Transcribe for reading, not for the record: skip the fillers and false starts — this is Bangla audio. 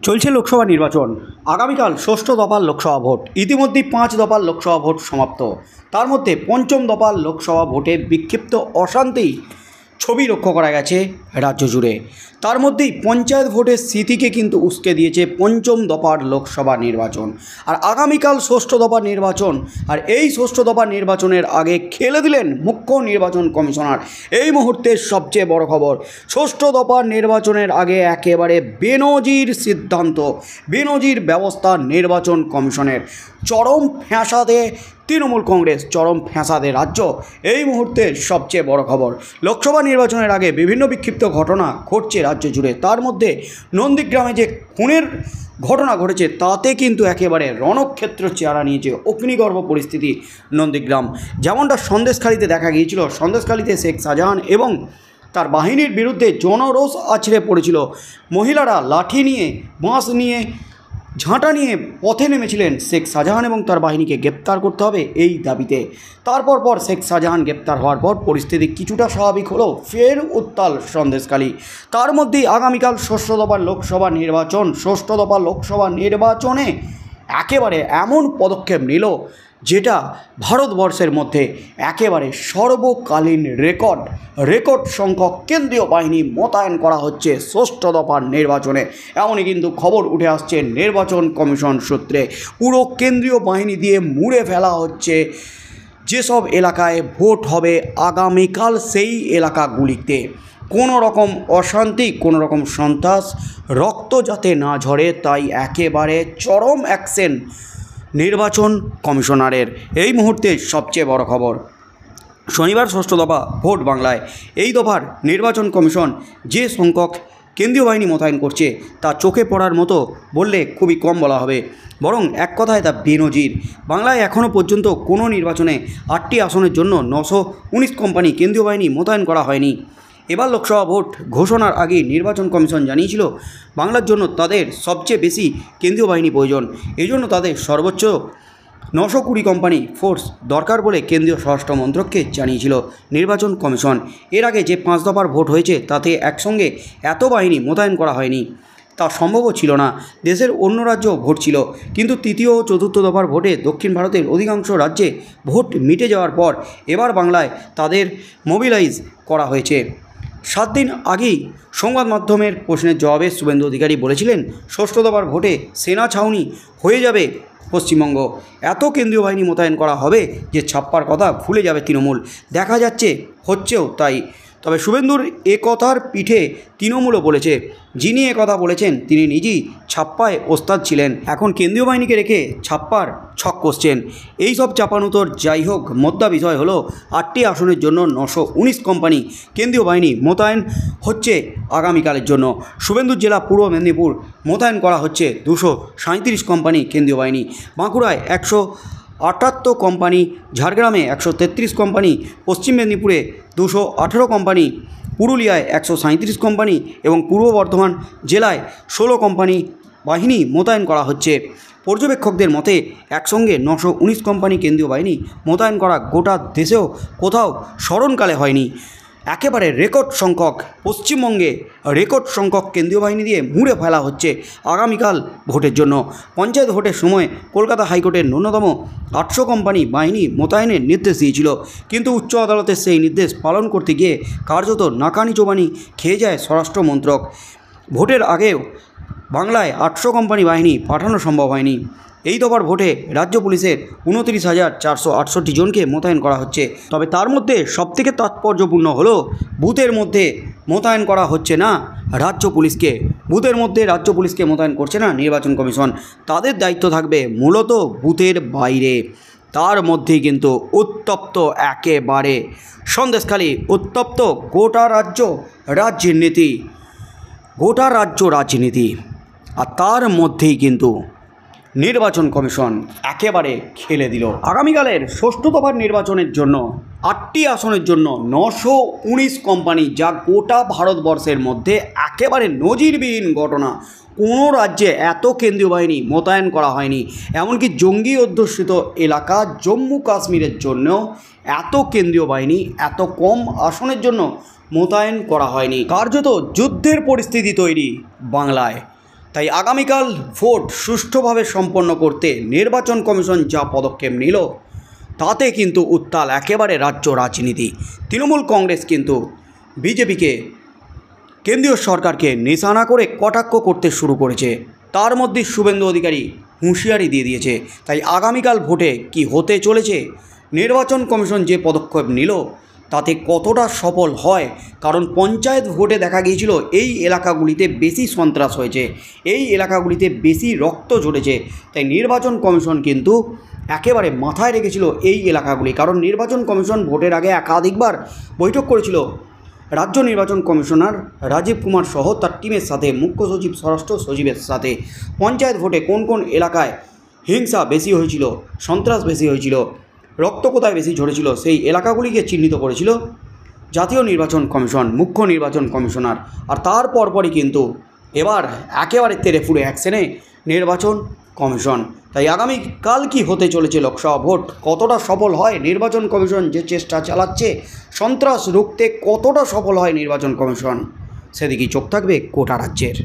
চলছে লোকসভা নির্বাচন। আগামীকাল ষষ্ঠ দফার লোকসভা ভোট। ইতিমধ্যেই 5 দফার লোকসভা ভোট সমাপ্ত। তার মধ্যে পঞ্চম দফার লোকসভা ভোটে বিক্ষিপ্ত অশান্তি ছবি লক্ষ্য করা গেছে রাজ্য জুড়ে। তার মধ্যেই পঞ্চায়েত ভোটের স্মৃতিকে কিন্তু উস্কে দিয়েছে পঞ্চম দফার লোকসভা নির্বাচন। আর আগামীকাল ষষ্ঠ দফার নির্বাচন। আর এই ষষ্ঠ দফার নির্বাচনের আগে খেলে দিলেন মুখ্য নির্বাচন কমিশনার। এই মুহূর্তের সবচেয়ে বড় খবর, ষষ্ঠ দফার নির্বাচনের আগে একেবারে বেনজির সিদ্ধান্ত, বেনজির ব্যবস্থা নির্বাচন কমিশনের। চরম ফ্যাসাদে তৃণমূল কংগ্রেস, চরম ফ্যাসাদে রাজ্য। এই মুহূর্তে সবচেয়ে বড় খবর, লোকসভা নির্বাচনের আগে বিভিন্ন বিক্ষিপ্ত ঘটনা ঘটছে রাজ্য জুড়ে। তার মধ্যে নন্দীগ্রামে যে খুনের ঘটনা ঘটেছে তাতে কিন্তু একেবারে রণক্ষেত্র চেহারা নিয়েছে, অগ্নিগর্ভ পরিস্থিতি নন্দীগ্রাম। যেমনটা সন্দেশখালিতে দেখা গিয়েছিল, সন্দেশখালিতে শেখ শাহজাহান এবং তার বাহিনীর বিরুদ্ধে জনরোষ আছড়ে পড়েছিল। মহিলারা লাঠি নিয়ে, বাঁশ নিয়ে, ঝাঁটা নিয়ে পথে নেমেছিলেন শেখ শাহজাহান এবং তার বাহিনীকে গ্রেপ্তার করতে হবে এই দাবিতে। তারপর শেখ শাহজাহান গ্রেপ্তার হওয়ার পর পরিস্থিতি কিছুটা স্বাভাবিক হলো, ফের উত্তাল সন্দেশখালী। তার মধ্যেই আগামীকাল ষষ্ঠ দফার লোকসভা নির্বাচন। ষষ্ঠ দফার লোকসভা নির্বাচনে একেবারে এমন পদক্ষেপ নিল যেটা ভারতবর্ষের মধ্যে একেবারে সর্বকালীন রেকর্ড সংখ্যক কেন্দ্রীয় বাহিনী মোতায়েন করা হচ্ছে ষষ্ঠ দফার নির্বাচনে। এমনই কিন্তু খবর উঠে আসছে নির্বাচন কমিশন সূত্রে। পুরো কেন্দ্রীয় বাহিনী দিয়ে মুড়ে ফেলা হচ্ছে যেসব এলাকায় ভোট হবে আগামীকাল, সেই এলাকাগুলিতে কোনো রকম অশান্তি, কোনো রকম সন্ত্রাস, রক্ত যাতে না ঝরে, তাই একেবারে চরম অ্যাকশন নির্বাচন কমিশনারের। এই মুহূর্তে সবচেয়ে বড় খবর, শনিবার ষষ্ঠ দফা ভোট বাংলায়। এই দফার নির্বাচন কমিশন যে সংখ্যক কেন্দ্রীয় বাহিনী মোতায়েন করছে তা চোখে পড়ার মতো বললে খুবই কম বলা হবে, বরং এক কথায় তা বেনজির। বাংলায় এখনও পর্যন্ত কোনো নির্বাচনে 8টি আসনের জন্য 919 কোম্পানি কেন্দ্রীয় বাহিনী মোতায়েন করা হয়নি। এবার লোকসভা ভোট ঘোষণার আগে নির্বাচন কমিশন জানিয়েছিল বাংলার জন্য তাদের সবচেয়ে বেশি কেন্দ্রীয় বাহিনী প্রয়োজন। এই জন্য তাদের সর্বোচ্চ 920 কোম্পানি ফোর্স দরকার বলে কেন্দ্রীয় স্বরাষ্ট্র মন্ত্রককে জানিয়েছিল নির্বাচন কমিশন। এর আগে যে 5 দফার ভোট হয়েছে তাতে একসঙ্গে এত বাহিনী মোতায়েন করা হয়নি, তা সম্ভবও ছিল না। দেশের অন্য রাজ্যেও ভোট ছিল, কিন্তু তৃতীয় ও চতুর্থ দফার ভোটে দক্ষিণ ভারতের অধিকাংশ রাজ্যে ভোট মিটে যাওয়ার পর এবার বাংলায় তাদের মোবিলাইজ করা হয়েছে। 7 দিন আগেই সংবাদ মাধ্যমের প্রশ্নের জবাবে শুভেন্দু অধিকারী বলেছিলেন ষষ্ঠ দফার ভোটে সেনা ছাউনি হয়ে যাবে পশ্চিমবঙ্গ। এত কেন্দ্রীয় বাহিনী মোতায়েন করা হবে যে ছাপ্পার কথা ভুলে যাবে তৃণমূল। দেখা যাচ্ছে হচ্ছেও তাই। তবে শুভেন্দুর একথার পিঠে তৃণমূলও বলেছে। যিনি একথা বলেছেন তিনি নিজেই ছাপ্পায় ওস্তাদ ছিলেন, এখন কেন্দ্রীয় বাহিনীকে রেখে ছাপ্পার ছক কষছেন। এইসব চাপানুতর যাই হোক, মোদ্দা বিষয় হলো 8টি আসনের জন্য 919 কোম্পানি কেন্দ্রীয় বাহিনী মোতায়েন হচ্ছে আগামীকালের জন্য। শুভেন্দুর জেলা পূর্ব মেদিনীপুর মোতায়েন করা হচ্ছে 237 কোম্পানি কেন্দ্রীয় বাহিনী, বাঁকুড়ায় 178 কোম্পানি, ঝাড়গ্রামে 133 কোম্পানি, পশ্চিম মেদিনীপুরে 218 কোম্পানি, পুরুলিয়ায় 137 কোম্পানি এবং পূর্ব বর্ধমান জেলায় 16 কোম্পানি বাহিনী মোতায়েন করা হচ্ছে। পর্যবেক্ষকদের মতে একসঙ্গে 919 কোম্পানি কেন্দ্রীয় বাহিনী মোতায়েন করা গোটা দেশেও কোথাও স্মরণকালে হয়নি। একেবারে রেকর্ড সংখ্যক, পশ্চিমবঙ্গে রেকর্ড সংখ্যক কেন্দ্রীয় বাহিনী দিয়ে মুড়ে ফেলা হচ্ছে আগামীকাল ভোটের জন্য। পঞ্চায়েত ভোটের সময় কলকাতা হাইকোর্টের ন্যূনতম 800 কোম্পানি বাহিনী মোতায়েনের নির্দেশ দিয়েছিল, কিন্তু উচ্চ আদালতের সেই নির্দেশ পালন করতে গিয়ে কার্যত নাকানি চোবানি খেয়ে যায় স্বরাষ্ট্র মন্ত্রক। ভোটের আগেও বাংলায় 800 কোম্পানি বাহিনী পাঠানো সম্ভব হয়নি। এই দফার ভোটে রাজ্য পুলিশের 29,468 জনকে মোতায়েন করা হচ্ছে। তবে তার মধ্যে সবথেকে তাৎপর্যপূর্ণ হলো বুথের মধ্যে মোতায়েন করা হচ্ছে না রাজ্য পুলিশকে। বুথের মধ্যে রাজ্য পুলিশকে মোতায়েন করছে না নির্বাচন কমিশন। তাদের দায়িত্ব থাকবে মূলত বুথের বাইরে। তার মধ্যেই কিন্তু উত্তপ্ত একেবারে সন্দেশখালী, উত্তপ্ত গোটা রাজ্য রাজনীতি। আর তার মধ্যেই কিন্তু নির্বাচন কমিশন একেবারে খেলে দিল। আগামীকালের ষষ্ঠ দফার নির্বাচনের জন্য 8টি আসনের জন্য 919 কোম্পানি, যা গোটা ভারতবর্ষের মধ্যে একেবারে নজিরবিহীন ঘটনা। কোনো রাজ্যে এত কেন্দ্রীয় বাহিনী মোতায়েন করা হয়নি। এমনকি জঙ্গি অধ্যুষিত এলাকা জম্মু কাশ্মীরের জন্য এত কেন্দ্রীয় বাহিনী এত কম আসনের জন্য মোতায়েন করা হয়নি। কার্যত যুদ্ধের পরিস্থিতি তৈরি বাংলায়। তাই আগামীকাল ভোট সুষ্ঠুভাবে সম্পন্ন করতে নির্বাচন কমিশন যা পদক্ষেপ নিল তাতে কিন্তু উত্তাল একেবারে রাজ্য রাজনীতি। তৃণমূল কংগ্রেস কিন্তু বিজেপিকে, কেন্দ্রীয় সরকারকে নিশানা করে কটাক্ষ করতে শুরু করেছে। তার মধ্যে শুভেন্দু অধিকারী হুঁশিয়ারি দিয়ে দিয়েছে। তাই আগামীকাল ভোটে কি হতে চলেছে, নির্বাচন কমিশন যে পদক্ষেপ নিল তাতে কতটা সফল হয়, কারণ পঞ্চায়েত ভোটে দেখা গিয়েছিল এই এলাকাগুলিতে বেশি সন্ত্রাস হয়েছে, এই এলাকাগুলিতে বেশি রক্ত ঝরেছে। তাই নির্বাচন কমিশন কিন্তু একেবারে মাথায় রেখেছিল এই এলাকাগুলি, কারণ নির্বাচন কমিশন ভোটের আগে একাধিকবার বৈঠক করেছিল রাজ্য নির্বাচন কমিশনার রাজীব কুমার সহ তার টিমের সাথে, মুখ্য সচিব, স্বরাষ্ট্র সচিবের সাথে। পঞ্চায়েত ভোটে কোন কোন এলাকায় হিংসা বেশি হয়েছিল, সন্ত্রাস বেশি হয়েছিল, রক্ত কোথায় বেশি ঝরেছিল, সেই এলাকাগুলিকে চিহ্নিত করেছিল জাতীয় নির্বাচন কমিশন, মুখ্য নির্বাচন কমিশনার। আর তার পরপরই কিন্তু এবার একেবারে তেড়েফুঁড়ে অ্যাকশনে নির্বাচন কমিশন। তাই আগামীকাল কি হতে চলেছে লোকসভা ভোট, কতটা সফল হয় নির্বাচন কমিশন যে চেষ্টা চালাচ্ছে, সন্ত্রাস রুখতে কতটা সফল হয় নির্বাচন কমিশন, সেদিকেই চোখ থাকবে গোটা রাজ্যের।